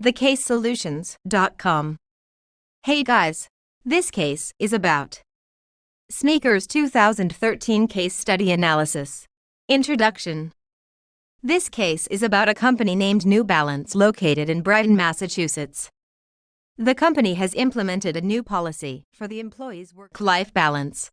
thecasesolutions.com. Hey guys, this case is about Sneakers 2013 Case Study Analysis. Introduction. This case is about a company named New Balance located in Brighton, Massachusetts. The company has implemented a new policy for the employees' work-life balance.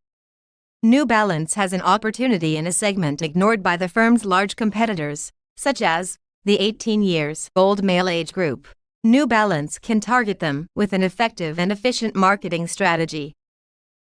New Balance has an opportunity in a segment ignored by the firm's large competitors, such as the 18 years old male age group. New Balance can target them with an effective and efficient marketing strategy.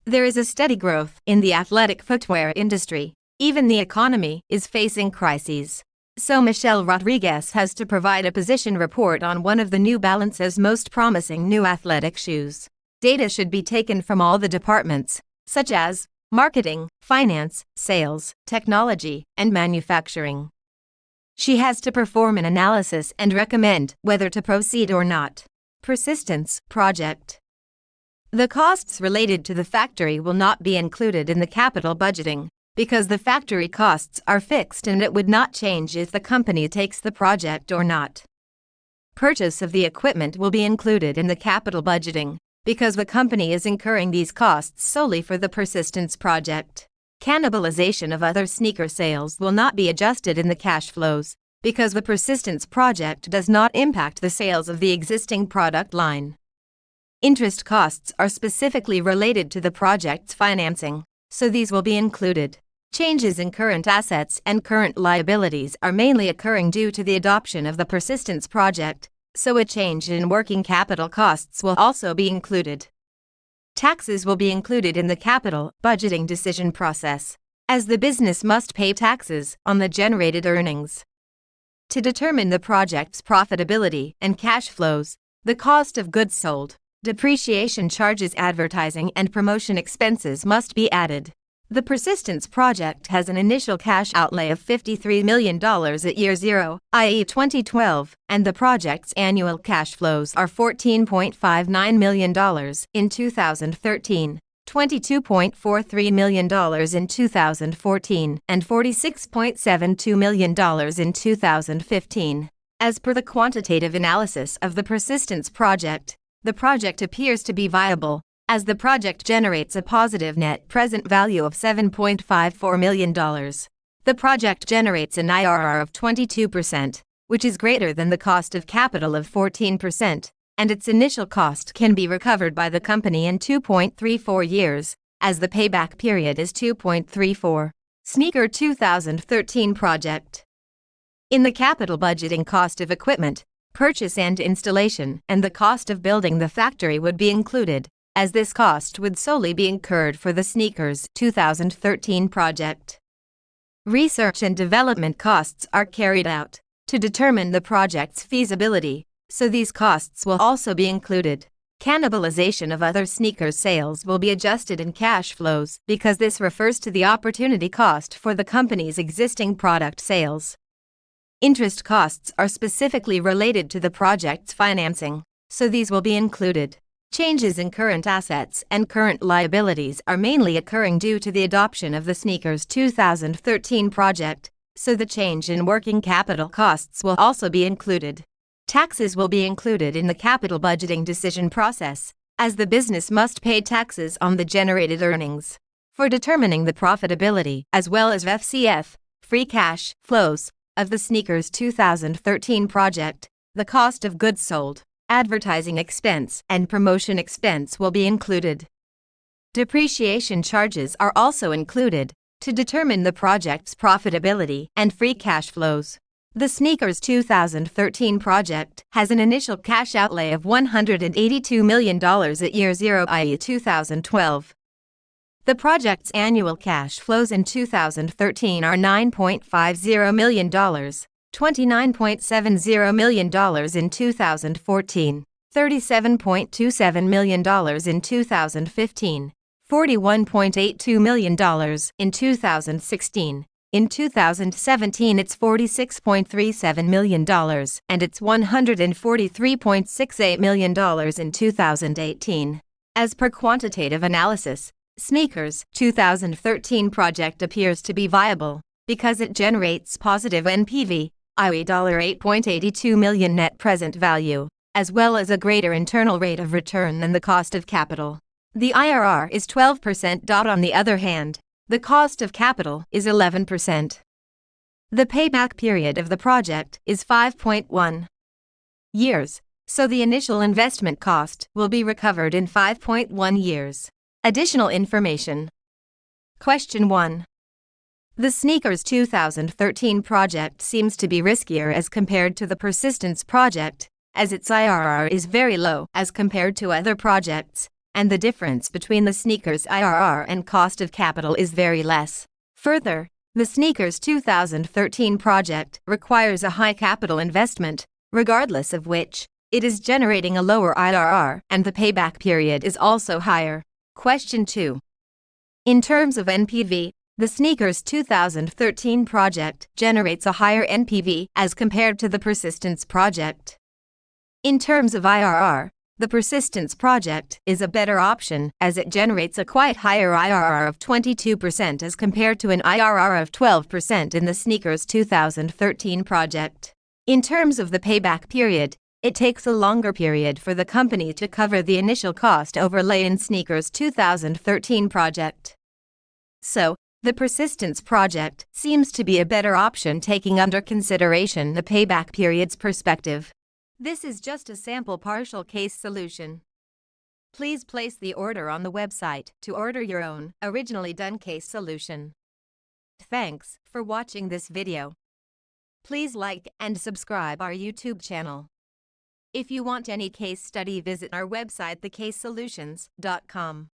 There is a steady growth in the athletic footwear industry. Even the economy is facing crises. So Michelle Rodriguez has to provide a position report on one of the New Balance's most promising new athletic shoes. Data should be taken from all the departments, such as marketing, finance, sales, technology, and manufacturing. She has to perform an analysis and recommend whether to proceed or not. Persistence project. The costs related to the factory will not be included in the capital budgeting, because the factory costs are fixed and it would not change if the company takes the project or not. Purchase of the equipment will be included in the capital budgeting, because the company is incurring these costs solely for the Persistence project. Cannibalization of other sneaker sales will not be adjusted in the cash flows, because the Persistence project does not impact the sales of the existing product line. Interest costs are specifically related to the project's financing, so these will be included. Changes in current assets and current liabilities are mainly occurring due to the adoption of the Persistence project, so a change in working capital costs will also be included. Taxes will be included in the capital budgeting decision process, as the business must pay taxes on the generated earnings. To determine the project's profitability and cash flows, the cost of goods sold, depreciation charges, advertising and promotion expenses must be added. The Persistence project has an initial cash outlay of $53 million at year zero, i.e. 2012, and the project's annual cash flows are $14.59 million in 2013, $22.43 million in 2014, and $46.72 million in 2015. As per the quantitative analysis of the Persistence project, the project appears to be viable, as the project generates a positive net present value of $7.54 million. The project generates an IRR of 22%, which is greater than the cost of capital of 14%, and its initial cost can be recovered by the company in 2.34 years, as the payback period is 2.34. Sneaker 2013 project. In the capital budgeting, cost of equipment, purchase and installation, and the cost of building the factory would be included, as this cost would solely be incurred for the Sneakers 2013 project. Research and development costs are carried out to determine the project's feasibility, so these costs will also be included. Cannibalization of other sneakers sales will be adjusted in cash flows, because this refers to the opportunity cost for the company's existing product sales. Interest costs are specifically related to the project's financing, so these will be included. Changes in current assets and current liabilities are mainly occurring due to the adoption of the Sneakers 2013 project, so the change in working capital costs will also be included. Taxes will be included in the capital budgeting decision process, as the business must pay taxes on the generated earnings. For determining the profitability as well as FCF, free cash flows, of the Sneakers 2013 project, the cost of goods sold, advertising expense, and promotion expense will be included. Depreciation charges are also included to determine the project's profitability and free cash flows. The Sneakers 2013 project has an initial cash outlay of $182 million at year zero, i.e. 2012. The project's annual cash flows in 2013 are $9.50 million, $29.70 million in 2014, $37.27 million in 2015, $41.82 million in 2016. In 2017 it's $46.37 million, and it's $143.68 million in 2018. As per quantitative analysis, Sneakers 2013 project appears to be viable, because it generates positive NPV, i.e. $8.82 million net present value, as well as a greater internal rate of return than the cost of capital. The IRR is 12%. On the other hand, the cost of capital is 11%. The payback period of the project is 5.1 years, so the initial investment cost will be recovered in 5.1 years. Additional information. Question 1. The Sneakers 2013 project seems to be riskier as compared to the Persistence project, as its IRR is very low as compared to other projects, and the difference between the Sneakers IRR and cost of capital is very less. Further, the Sneakers 2013 project requires a high capital investment, regardless of which, it is generating a lower IRR and the payback period is also higher. Question 2. In terms of NPV, the Sneakers 2013 project generates a higher NPV as compared to the Persistence project. In terms of IRR, the Persistence project is a better option as it generates a quite higher IRR of 22% as compared to an IRR of 12% in the Sneakers 2013 project. In terms of the payback period, it takes a longer period for the company to cover the initial cost overlay in Sneakers 2013 project. So, the Persistence project seems to be a better option taking under consideration the payback period's perspective. This is just a sample partial case solution. Please place the order on the website to order your own originally done case solution. Thanks for watching this video. Please like and subscribe our YouTube channel. If you want any case study, visit our website thecasesolutions.com.